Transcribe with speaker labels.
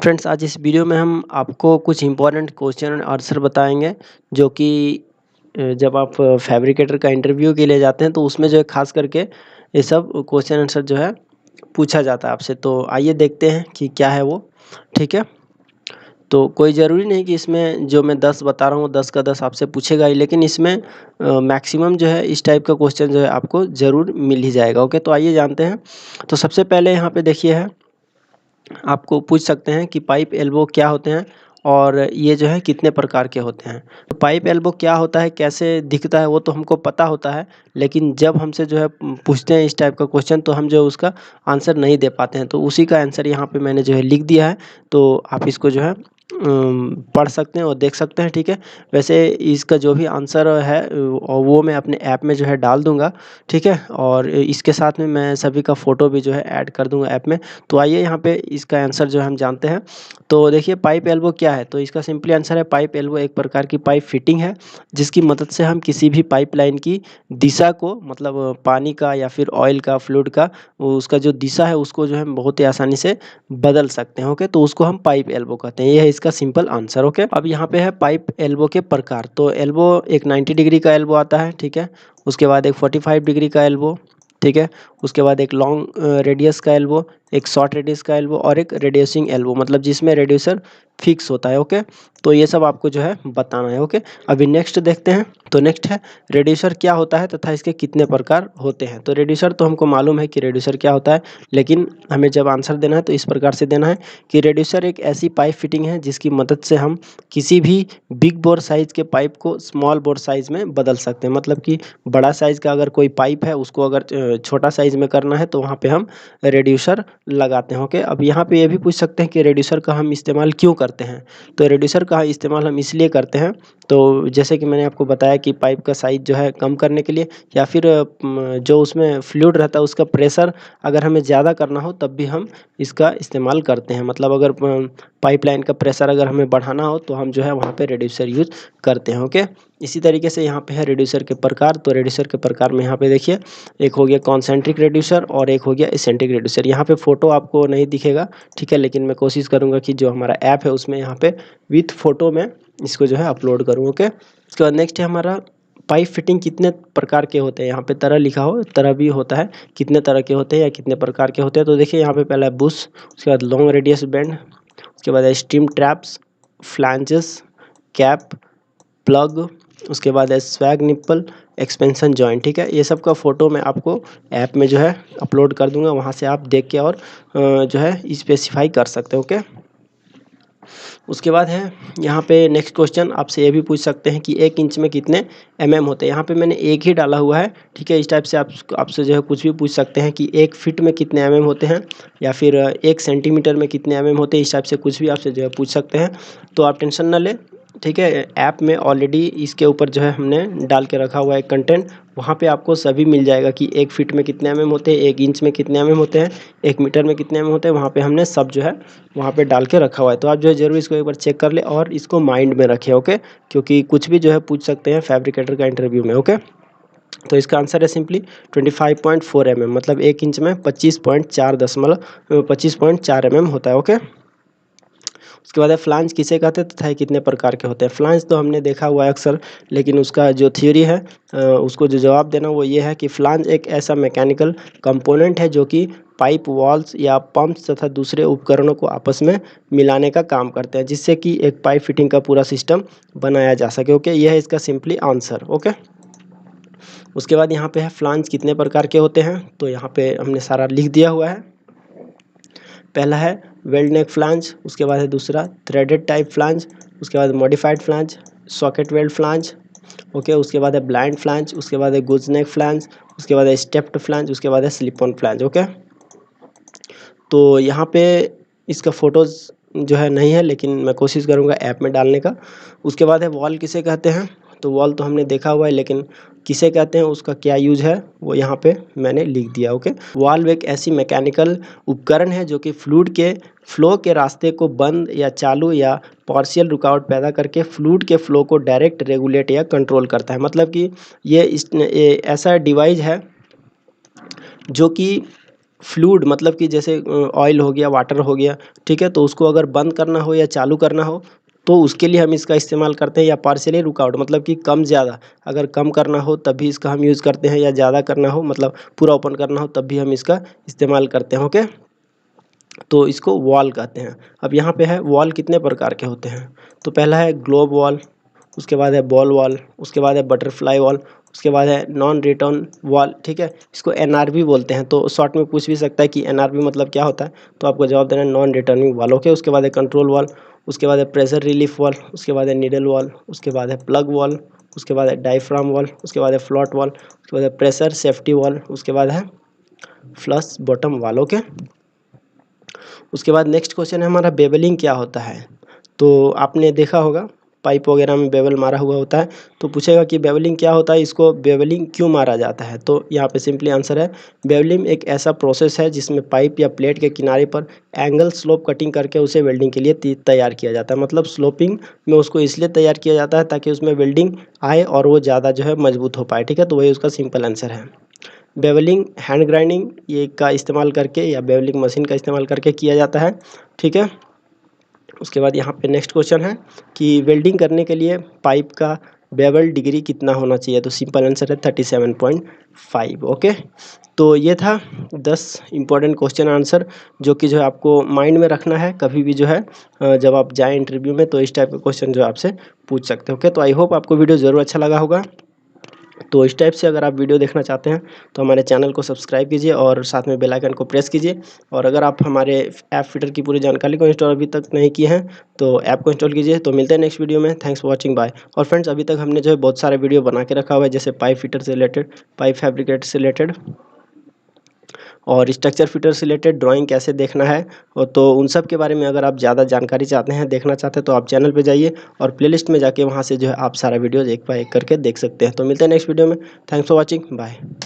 Speaker 1: Friends, आज इस video में हम आपको कुछ इम्पोर्टेंट क्वेश्चन एंड आंसर बताएंगे जो कि जब आप फैब्रिकेटर का इंटरव्यू के लिए जाते हैं तो उसमें जो है खास करके ये सब क्वेश्चन आंसर जो है पूछा जाता है आपसे। तो आइए देखते हैं कि क्या है वो। ठीक है, तो कोई ज़रूरी नहीं कि इसमें जो मैं 10 बता रहा हूँ 10 का 10 आपसे पूछेगा ही, लेकिन इसमें मैक्सिमम जो है इस टाइप का क्वेश्चन जो है आपको ज़रूर मिल ही जाएगा। ओके, तो आइए जानते हैं। तो सबसे पहले यहाँ पे देखिए है, आपको पूछ सकते हैं कि पाइप एल्बो क्या होते हैं और ये जो है कितने प्रकार के होते हैं। तो पाइप एल्बो क्या होता है, कैसे दिखता है, वो तो हमको पता होता है, लेकिन जब हमसे जो है पूछते हैं इस टाइप का क्वेश्चन तो हम जो उसका आंसर नहीं दे पाते हैं। तो उसी का आंसर यहाँ पे मैंने जो है लिख दिया है, तो आप इसको जो है पढ़ सकते हैं और देख सकते हैं। ठीक है, वैसे इसका जो भी आंसर है और वो मैं अपने ऐप में जो है डाल दूंगा। ठीक है, और इसके साथ में मैं सभी का फ़ोटो भी जो है ऐड कर दूंगा ऐप में। तो आइए यहाँ पे इसका आंसर जो है हम जानते हैं। तो देखिए पाइप एल्बो क्या है, तो इसका सिंपली आंसर है पाइप एल्बो एक प्रकार की पाइप फिटिंग है जिसकी मदद से हम किसी भी पाइपलाइन की दिशा को, मतलब पानी का या फिर ऑयल का, फ्लूइड का, उसका जो दिशा है उसको जो है हम बहुत ही आसानी से बदल सकते हैं। ओके, तो उसको हम पाइप एल्बो कहते हैं। ये है इसका सिंपल आंसर। ओके, अब यहाँ पे है पाइप एल्बो के प्रकार। तो एल्बो एक 90 डिग्री का एल्बो आता है। ठीक है, उसके बाद एक 45 डिग्री का एल्बो। ठीक है, उसके बाद एक लॉन्ग रेडियस का एल्बो, एक शॉर्ट रेडियस का एल्बो और एक रेड्यूसिंग एल्बो, मतलब जिसमें रेड्यूसर फिक्स होता है। ओके, तो ये सब आपको जो है बताना है। ओके, अभी नेक्स्ट देखते हैं। तो नेक्स्ट है रेड्यूसर क्या होता है तथा इसके कितने प्रकार होते हैं। तो रेड्यूसर तो हमको मालूम है कि रेड्यूसर क्या होता है, लेकिन हमें जब आंसर देना है तो इस प्रकार से देना है कि रेड्यूसर एक ऐसी पाइप फिटिंग है जिसकी मदद से हम किसी भी बिग बोर साइज के पाइप को स्मॉल बोर साइज में बदल सकते हैं। मतलब कि बड़ा साइज का अगर कोई पाइप है उसको अगर छोटा साइज में करना है तो वहाँ पे हम रेड्यूसर लगाते हैं। ओके, अब यहाँ पे ये भी पूछ सकते हैं कि रेड्यूसर का हम इस्तेमाल क्यों करते हैं। तो रेड्यूसर का इस्तेमाल हम इसलिए करते हैं, तो जैसे कि मैंने आपको बताया कि पाइप का साइज जो है कम करने के लिए, या फिर जो उसमें फ्लूइड रहता है उसका प्रेशर अगर हमें ज़्यादा करना हो तब भी हम इसका इस्तेमाल करते हैं। मतलब अगर पाइपलाइन का प्रेशर अगर हमें बढ़ाना हो तो हम जो है वहाँ पे रेड्यूसर यूज करते हैं। ओके, इसी तरीके से यहाँ पे है रेड्यूसर के प्रकार। तो रेड्यूसर के प्रकार में यहाँ पे देखिए, एक हो गया कॉन्सेंट्रिक रेड्यूसर और एक हो गया एसेंट्रिक रेड्यूसर। यहाँ पे फोटो आपको नहीं दिखेगा, ठीक है, लेकिन मैं कोशिश करूँगा कि जो हमारा ऐप है उसमें यहाँ पे विथ फोटो में इसको जो है अपलोड करूँ। ओके, उसके बाद नेक्स्ट है हमारा पाइप फिटिंग कितने प्रकार के होते हैं। यहाँ पे तरह लिखा हो, तरह भी होता है, कितने तरह के होते हैं या कितने प्रकार के होते हैं। तो देखिए यहाँ पे पहला है बुश, उसके बाद लॉन्ग रेडियस बैंड, उसके बाद है steam traps, flanges, cap, plug, उसके बाद है स्वैग निप्पल, एक्सपेंशन जॉइंट। ठीक है, ये सब का फ़ोटो मैं आपको ऐप में जो है अपलोड कर दूंगा, वहाँ से आप देख के और जो है स्पेसिफाई कर सकते हो। ओके, उसके बाद है यहाँ पे नेक्स्ट क्वेश्चन आपसे ये भी पूछ सकते हैं कि 1 इंच में कितने होते हैं। यहाँ पे मैंने एक ही डाला हुआ है। ठीक है, इस टाइप से आपसे जो है कुछ भी पूछ सकते हैं कि 1 फीट में कितने होते हैं, या फिर 1 सेंटीमीटर में कितने होते हैं। इस टाइप से कुछ भी आपसे जो है पूछ सकते हैं, तो आप टेंशन ना लें। ठीक है, ऐप में ऑलरेडी इसके ऊपर जो है हमने डाल के रखा हुआ है कंटेंट, वहाँ पे आपको सभी मिल जाएगा कि 1 फीट में कितने होते हैं, 1 इंच में कितने होते हैं, 1 मीटर में कितने होते हैं। वहाँ पे हमने सब जो है वहाँ पे डाल के रखा हुआ है। तो आप जो है ज़रूर इसको एक बार चेक कर ले और इसको माइंड में रखें। ओके, क्योंकि कुछ भी जो है पूछ सकते हैं फैब्रिकेटर का इंटरव्यू में। ओके, तो इसका आंसर है सिंपली 25.4 मतलब 1 इंच में 25.4 होता है। ओके, उसके बाद है फ्लांज किसे कहते हैं तथा ये कितने प्रकार के होते हैं। फ्लांज तो हमने देखा हुआ है अक्सर, लेकिन उसका जो थ्योरी है उसको जो जवाब देना वो ये है कि फ्लांज एक ऐसा मैकेनिकल कंपोनेंट है जो कि पाइप, वॉल्स या पंप्स तथा दूसरे उपकरणों को आपस में मिलाने का काम करते हैं, जिससे कि एक पाइप फिटिंग का पूरा सिस्टम बनाया जा सके। ओके, यह है इसका सिंपली आंसर। ओके, उसके बाद यहाँ पे है फ्लांज कितने प्रकार के होते हैं। तो यहाँ पे हमने सारा लिख दिया हुआ है। पहला है वेल्ड नेक फ्लांज, उसके बाद है दूसरा थ्रेडेड टाइप फ्लांज, उसके बाद modified flange, socket weld flange. Okay, उसके बाद है ब्लाइंड फ्लांज, उसके बाद है गुज नेक फ्लांज, उसके बाद है स्टेप्ड फ्लांज, उसके बाद है स्लिप ऑन फ्लांज। ओके, तो यहाँ पे इसका फ़ोटोज़ जो है नहीं है, लेकिन मैं कोशिश करूँगा ऐप में डालने का। उसके बाद है वॉल किसे कहते हैं। तो वॉल तो हमने देखा हुआ है, लेकिन किसे कहते हैं, उसका क्या यूज है, वो यहाँ पे मैंने लिख दिया। ओके, वाल्व एक ऐसी मैकेनिकल उपकरण है जो कि फ्लूइड के फ्लो के रास्ते को बंद या चालू या पार्शियल रुकावट पैदा करके फ्लूइड के फ्लो को डायरेक्ट रेगुलेट या कंट्रोल करता है। मतलब कि ये ऐसा डिवाइस है जो कि फ्लूइड मतलब कि जैसे ऑयल हो गया, वाटर हो गया, ठीक है, तो उसको अगर बंद करना हो या चालू करना हो तो उसके लिए हम इसका इस्तेमाल करते हैं। या पार्शियली रुकआउट मतलब कि कम ज़्यादा, अगर कम करना हो तब भी इसका हम यूज़ करते हैं, या ज़्यादा करना हो मतलब पूरा ओपन करना हो तब भी हम इसका इस्तेमाल करते हैं। ओके, तो इसको वॉल कहते हैं। अब यहाँ पे है वॉल कितने प्रकार के होते हैं, तो पहला है ग्लोब वॉल, उसके बाद है बॉल वॉल, उसके बाद है बटरफ्लाई वॉल, उसके बाद है नॉन रिटर्न वॉल, ठीक है, इसको एनआरवी बोलते हैं। तो शॉर्ट में पूछ भी सकता है कि एनआरवी मतलब क्या होता है, तो आपको जवाब देना है नॉन रिटर्निंग वॉल। ओके, उसके बाद है कंट्रोल वॉल, उसके बाद है प्रेशर रिलीफ वॉल, उसके बाद है नीडल वॉल, उसके बाद है प्लग वॉल, उसके बाद है डायफ्राम वॉल, उसके बाद है फ्लॉट वॉल, उसके बाद है प्रेशर सेफ्टी वॉल, उसके बाद है फ्लश बॉटम वॉल। ओके, उसके बाद नेक्स्ट क्वेश्चन है हमारा बेवलिंग क्या होता है। तो आपने देखा होगा पाइप वगैरह में बेवल मारा हुआ होता है, तो पूछेगा कि बेवलिंग क्या होता है, इसको बेवलिंग क्यों मारा जाता है। तो यहाँ पे सिंपली आंसर है बेवलिंग एक ऐसा प्रोसेस है जिसमें पाइप या प्लेट के किनारे पर एंगल स्लोप कटिंग करके उसे वेल्डिंग के लिए तैयार किया जाता है। मतलब स्लोपिंग में उसको इसलिए तैयार किया जाता है ताकि उसमें वेल्डिंग आए और वो ज़्यादा जो है मजबूत हो पाए, ठीक है, तो वही उसका सिंपल आंसर है। बेवलिंग हैंड ग्राइंडिंग ये का इस्तेमाल करके या बेवलिंग मशीन का इस्तेमाल करके किया जाता है, ठीक है। उसके बाद यहाँ पे नेक्स्ट क्वेश्चन है कि वेल्डिंग करने के लिए पाइप का बेवल डिग्री कितना होना चाहिए, तो सिंपल आंसर है 37.5। ओके, तो ये था 10 इंपॉर्टेंट क्वेश्चन आंसर जो कि जो है आपको माइंड में रखना है। कभी भी जो है जब आप जाएँ इंटरव्यू में तो इस टाइप के क्वेश्चन जो है आपसे पूछ सकते हो। ओके, तो आई होप आपको वीडियो ज़रूर अच्छा लगा होगा। तो इस टाइप से अगर आप वीडियो देखना चाहते हैं तो हमारे चैनल को सब्सक्राइब कीजिए और साथ में बेल आइकन को प्रेस कीजिए। और अगर आप हमारे ऐप फिटर की पूरी जानकारी को इंस्टॉल अभी तक नहीं किए हैं तो ऐप को इंस्टॉल कीजिए। तो मिलते हैं नेक्स्ट वीडियो में। Thanks for watching, bye. और फ्रेंड्स, अभी तक हमने जो है बहुत सारे वीडियो बना के रखा हुआ है, जैसे पाइप फिटर से रिलेटेड, पाइप फैब्रिकेटर से रिलेटेड और स्ट्रक्चर फिटर से रिलेटेड ड्राइंग कैसे देखना है, और तो उन सब के बारे में अगर आप ज़्यादा जानकारी चाहते हैं, देखना चाहते हैं, तो आप चैनल पे जाइए और प्लेलिस्ट में जाके वहाँ से जो है आप सारा वीडियोज़ एक बाय एक करके देख सकते हैं। तो मिलते हैं नेक्स्ट वीडियो में। Thanks for watching, bye.